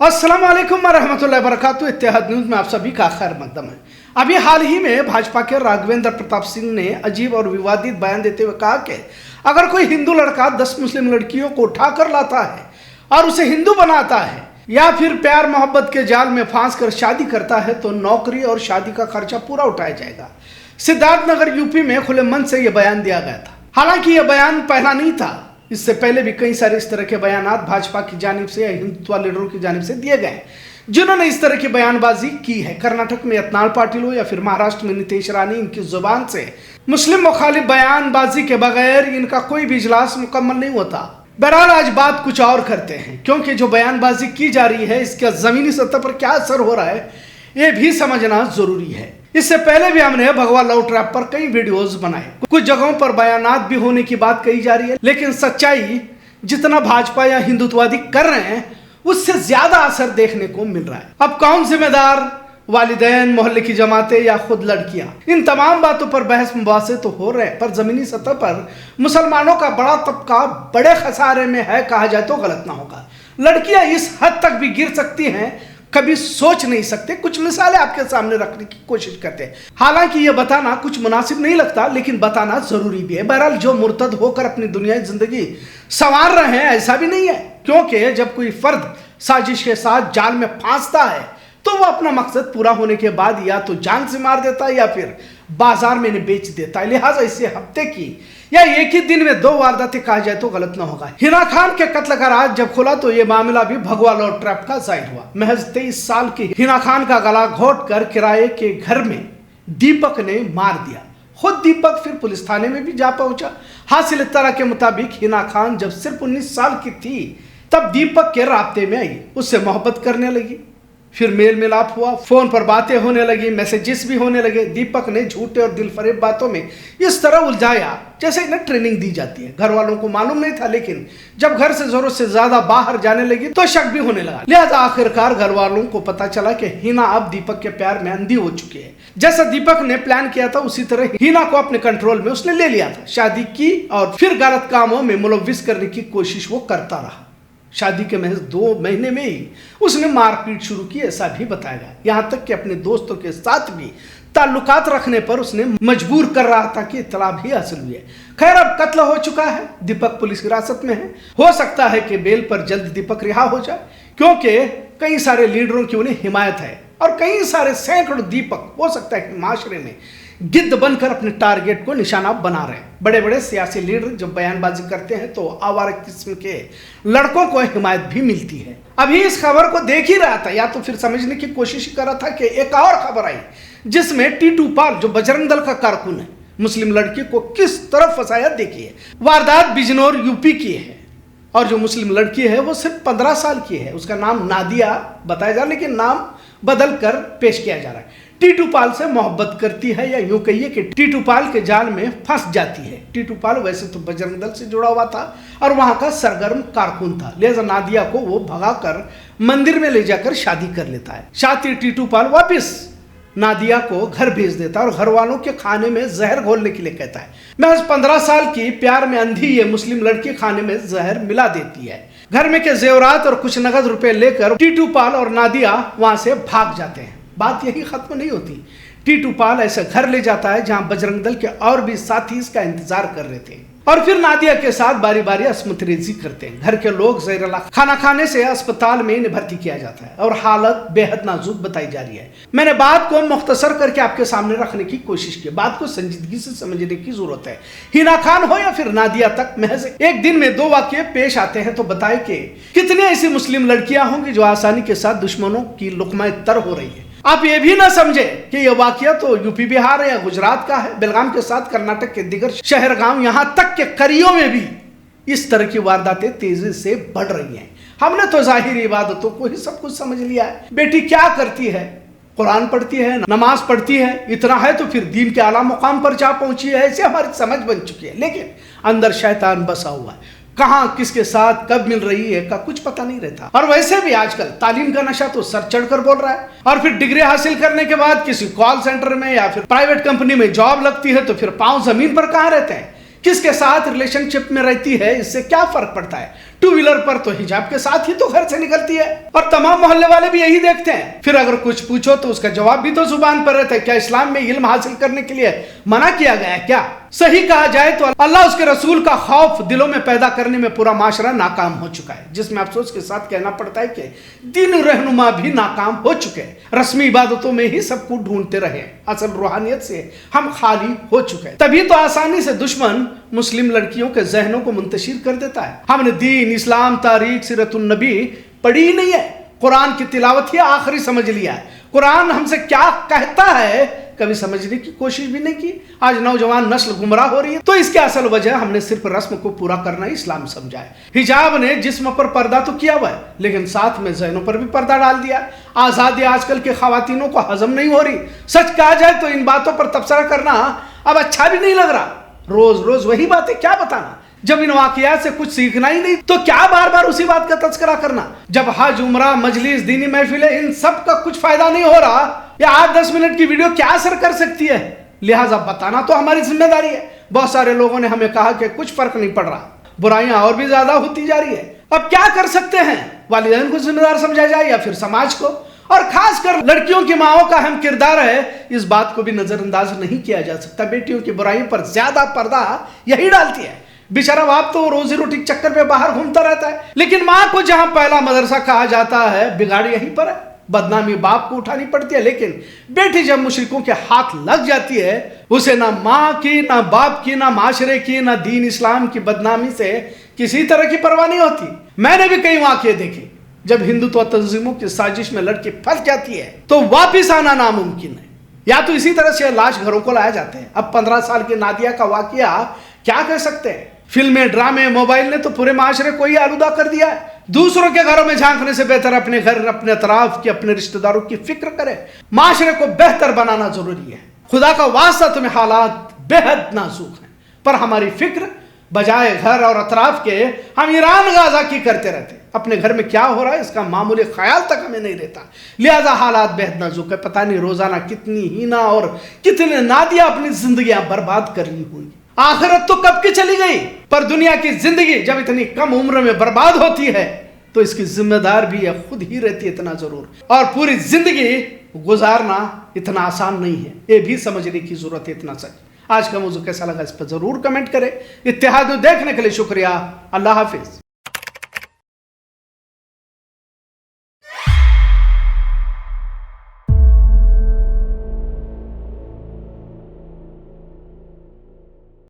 अस्सलाम वालेकुम वरहमतुल्लाहि वबरकातुहू। इत्तेहाद न्यूज़ में आप सभी का खैर मकदम है। अभी हाल ही में भाजपा के राघवेंद्र प्रताप सिंह ने अजीब और विवादित बयान देते हुए कहा कि अगर कोई हिंदू लड़का 10 मुस्लिम लड़कियों को उठाकर लाता है और उसे हिंदू बनाता है या फिर प्यार मोहब्बत के जाल में फांस कर शादी करता है तो नौकरी और शादी का खर्चा पूरा उठाया जाएगा। सिद्धार्थनगर यूपी में खुले मन से यह बयान दिया गया था। हालांकि यह बयान पहला नहीं था, इससे पहले भी कई सारे इस तरह के बयानात भाजपा की जानिब से या हिंदुत्व लीडरों की जानिब से दिए गए जिन्होंने इस तरह की बयानबाजी की है। कर्नाटक में यत्नाल पाटिल हो या फिर महाराष्ट्र में नीतीश रानी, इनकी जुबान से मुस्लिम मुखालिफ बयानबाजी के बगैर इनका कोई भी इजलास मुकम्मल नहीं होता। बहरहाल आज बात कुछ और करते हैं, क्योंकि जो बयानबाजी की जा रही है इसका जमीनी सतह पर क्या असर हो रहा है ये भी समझना जरूरी है। इससे पहले भी हमने भगवा लव ट्रैप पर कई वीडियोस बनाए। कुछ जगहों पर बयानात भी होने की बात कही जा रही है, लेकिन सच्चाई जितना भाजपा या हिंदुत्ववादी कर रहे हैं उससे ज्यादा असर देखने को मिल रहा है। अब कौन जिम्मेदार, वालिदैन, मोहल्ले की जमातें या खुद लड़कियां, इन तमाम बातों पर बहस मुबासे तो हो रहे हैं, पर जमीनी सतह पर मुसलमानों का बड़ा तबका बड़े खसारे में है कहा जाए तो गलत ना होगा। लड़कियां इस हद तक भी गिर सकती हैं कभी सोच नहीं सकते। कुछ मिसालें आपके सामने रखने की कोशिश करते हैं। हालांकि ये बताना कुछ मुनासिब नहीं लगता, लेकिन बताना जरूरी भी है। बहरहाल जो मुर्तद होकर अपनी दुनियाई जिंदगी संवार रहे हैं ऐसा भी नहीं है, क्योंकि जब कोई फर्द साजिश के साथ जाल में फांसता है तो वो अपना मकसद पूरा होने के बाद या तो जान से मार देता है या फिर बाजार में इन्हें बेच देता है। लिहाजा इसे हफ्ते की या एक ही दिन में 2 वारदातें कहा जाए तो गलत ना होगा। हिना खान के कत्ल का राज जब खुला तो ये मामला भी भगवा लव ट्रैप का जाहिर हुआ। महज 23 साल की हिना खान का गला घोट कर किराए के घर में दीपक ने मार दिया। खुद दीपक फिर पुलिस थाने में भी जा पहुंचा। हासिल इत्तला के मुताबिक हिना खान जब सिर्फ 19 साल की थी तब दीपक के राब्ते में आई, उससे मोहब्बत करने लगी, फिर मेल मिलाप हुआ, फोन पर बातें होने लगी, मैसेजेस भी होने लगे। दीपक ने झूठे और दिलफरेब बातों में इस तरह उलझाया जैसे इन्हें ट्रेनिंग दी जाती है। घर वालों को मालूम नहीं था, लेकिन जब घर से जरूरत से ज्यादा बाहर जाने लगी तो शक भी होने लगा। लिहाजा आखिरकार घर वालों को पता चला कि हिना अब दीपक के प्यार में अंधी हो चुकी है। जैसा दीपक ने प्लान किया था उसी तरह हिना को अपने कंट्रोल में उसने ले लिया था। शादी की और फिर गलत कामों में मुलव्विस करने की कोशिश वो करता रहा। शादी के महज 2 महीने में ही उसने मारपीट शुरू की, ऐसा भी बताया गया। यहाँ तक कि अपने दोस्तों के साथ भी ताल्लुकात रखने पर उसने मजबूर कर रहा था कि इत्तला भी हासिल हुई है। खैर अब कत्ल हो चुका है, दीपक पुलिस हिरासत में है। हो सकता है कि बेल पर जल्द दीपक रिहा हो जाए, क्योंकि कई सारे लीडरों की उन्हें हिमायत है और कई सारे सैकड़ों दीपक हो सकता है कि माशरे में गिद्ध बनकर अपने टारगेट को निशाना बना रहे हैं। बड़े बड़े सियासी लीडर जब बयानबाजी करते हैं तो आवारा किस्म के लड़कों को हिमायत भी मिलती है। अभी इस खबर को देख ही रहा था या तो फिर समझने की कोशिश कर रहा था कि एक और खबर आई जिसमें टीटू पाल, जो बजरंग दल का कारकुन है, मुस्लिम लड़की को किस तरह फंसाया। देखिए, वारदात बिजनौर यूपी की है और जो मुस्लिम लड़की है वो सिर्फ 15 साल की है। उसका नाम नादिया बताया जा रहा है, लेकिन नाम बदल कर पेश किया जा रहा है। टीटू पाल से मोहब्बत करती है या यूं कहिए कि टीटू पाल के जाल में फंस जाती है। टीटू पाल वैसे तो बजरंग दल से जुड़ा हुआ था और वहां का सरगर्म कारकुन था। लिहाजा नादिया को वो भगाकर मंदिर में ले जाकर शादी कर लेता है। साथ ही टीटू पाल वापिस नादिया को घर भेज देता है और घर वालों के खाने में जहर घोलने के लिए कहता है। महज 15 साल की प्यार में अंधी ये मुस्लिम लड़की खाने में जहर मिला देती है। घर में के जेवरात और कुछ नगद रुपए लेकर टीटू पाल और नादिया वहां से भाग जाते हैं। बात यही खत्म नहीं होती। टीटू पाल ऐसे घर ले जाता है जहां बजरंग दल के और भी साथी इसका इंतजार कर रहे थे और फिर नादिया के साथ बारी बारी अस्मत रेजी करते हैं। घर के लोग जहरीला खाना खाने से अस्पताल में इन्हें भर्ती किया जाता है और हालत बेहद नाजुक बताई जा रही है। मैंने बात को मुख्तसर करके आपके सामने रखने की कोशिश की। बात को संजीदगी से समझने की जरूरत है। हिना खान हो या फिर नादिया तक महज एक दिन में 2 वाकये पेश आते हैं तो बताए कि कितनी ऐसी मुस्लिम लड़कियां होंगी जो आसानी के साथ दुश्मनों की लुकमा तर हो रही है। आप ये भी ना समझे कि यह वाकया तो यूपी, बिहार या गुजरात का है। बेलगाम के साथ कर्नाटक के दिगर शहर गांव, यहां तक के करियों में भी इस तरह की वारदातें तेजी से बढ़ रही हैं। हमने तो जाहिर इबादतों को ही सब कुछ समझ लिया है। बेटी क्या करती है? कुरान पढ़ती है, नमाज पढ़ती है, इतना है तो फिर दीन के आला मुकाम पर जा पहुंची है, ऐसे हमारी समझ बन चुकी है। लेकिन अंदर शैतान बसा हुआ है। कहाँ किसके साथ कब मिल रही है का कुछ पता नहीं रहता। और वैसे भी आजकल तालीम का नशा तो सर चढ़कर बोल रहा है और फिर डिग्री हासिल करने के बाद किसी कॉल सेंटर में या फिर प्राइवेट कंपनी में जॉब लगती है तो फिर पांव जमीन पर कहाँ रहते हैं। किसके साथ रिलेशनशिप में रहती है इससे क्या फर्क पड़ता है। टू व्हीलर पर तो हिजाब के साथ ही तो घर से निकलती है और तमाम मोहल्ले वाले भी यही देखते हैं। फिर अगर कुछ पूछो तो उसका जवाब भी तो जुबान पर रहता है। क्या इस्लाम में इल्म हासिल करने के लिए मना किया गया है क्या? सही कहा जाए तो अल्लाह उसके रसूल का खौफ दिलों में पैदा करने में पूरा माशरा नाकाम हो चुका है, जिसमें अफसोस के साथ कहना पड़ता है कि दीन रहनुमा भी नाकाम हो चुके हैं। रस्मी इबादतों में ही सबको ढूंढते रहे, असल रूहानियत से हम खाली हो चुके हैं। तभी तो आसानी से दुश्मन मुस्लिम लड़कियों के जहनों को मुंतशिर कर देता है। हमने दीन, इस्लाम, तारीख, सीरतुन नबी पढ़ी ही नहीं है, कुरान की तिलावत ही आखिरी समझ लिया है। कुरान हमसे क्या कहता है कभी समझने की कोशिश भी नहीं की। आज नौजवान नस्ल गुमराह हो रही है, तो इसके असल वजह हमने सिर्फ रस्म को पूरा करना इस्लाम समझा है। हिजाब ने जिस्म पर पर्दा तो किया हुआ है, लेकिन साथ में ज़हनों पर भी पर्दा डाल दिया। आज़ादी आजकल के खवातीनों को हजम नहीं हो रही। सच कहा जाए तो इन बातों पर तबसरा करना अब अच्छा भी नहीं लग रहा। रोज रोज वही बातें क्या बताना, जब इन वाकयात से कुछ सीखना ही नहीं तो क्या बार बार उसी बात का तस्करा करना। जब हज, उमरा, मजलिस, दीनी महफिलें, इन सब का कुछ फायदा नहीं हो रहा, या 8-10 मिनट की वीडियो क्या असर कर सकती है? लिहाजा बताना तो हमारी जिम्मेदारी है। बहुत सारे लोगों ने हमें कहा कि कुछ फर्क नहीं पड़ रहा, बुराइयां और भी ज्यादा होती जा रही है। अब क्या कर सकते हैं? वालिदैन को जिम्मेदार समझा जाए या फिर समाज को? और खासकर लड़कियों की माओं का अहम किरदार है, इस बात को भी नजरअंदाज नहीं किया जा सकता। बेटियों की बुराइयों पर ज्यादा पर्दा यही डालती है। बेचारा बाप तो रोजी रोटी के चक्कर में बाहर घूमता रहता है, लेकिन माँ को जहां पहला मदरसा कहा जाता है, बिगाड़ यहीं पर है। बदनामी बाप को उठानी पड़ती है, लेकिन बेटी जब मुशरिकों के हाथ लग जाती है, उसे ना माँ की, ना बाप की, ना माशरे की, ना दीन इस्लाम की बदनामी से किसी तरह की परवाह नहीं होती। मैंने भी कई वाकये देखे जब हिंदुत्व तंजीमों की साजिश में लड़की फंस जाती है तो वापिस आना नामुमकिन है। या तो इसी तरह से लाश घरों को लाया जाते हैं। अब 15 साल की नादिया का वाकया क्या कह सकते हैं? फिल्में, ड्रामे, मोबाइल ने तो पूरे माशरे को ही आलूदा कर दिया है। दूसरों के घरों में झांकने से बेहतर अपने घर, अपने अतराफ की, अपने रिश्तेदारों की फिक्र करें। माशरे को बेहतर बनाना जरूरी है। खुदा का वास्ता तुम्हें हालात बेहद नाजुक हैं, पर हमारी फिक्र बजाय घर और अतराफ के हम ईरान गाजा की करते रहते। अपने घर में क्या हो रहा है इसका मामूली ख्याल तक हमें नहीं रहता। लिहाजा हालात बेहद नाजुक है। पता नहीं रोजाना कितनी हीना और कितने नादिया अपनी जिंदगियां बर्बाद कर ली होंगी। आखिरत तो कब की चली गई, पर दुनिया की जिंदगी जब इतनी कम उम्र में बर्बाद होती है तो इसकी जिम्मेदार भी है खुद ही रहती है, इतना जरूर। और पूरी जिंदगी गुजारना इतना आसान नहीं है, ये भी समझने की जरूरत है। इतना सच। आज का मौजू कैसा लगा इस पर जरूर कमेंट करें। इत्तेहाद देखने के लिए शुक्रिया। अल्लाह हाफिज।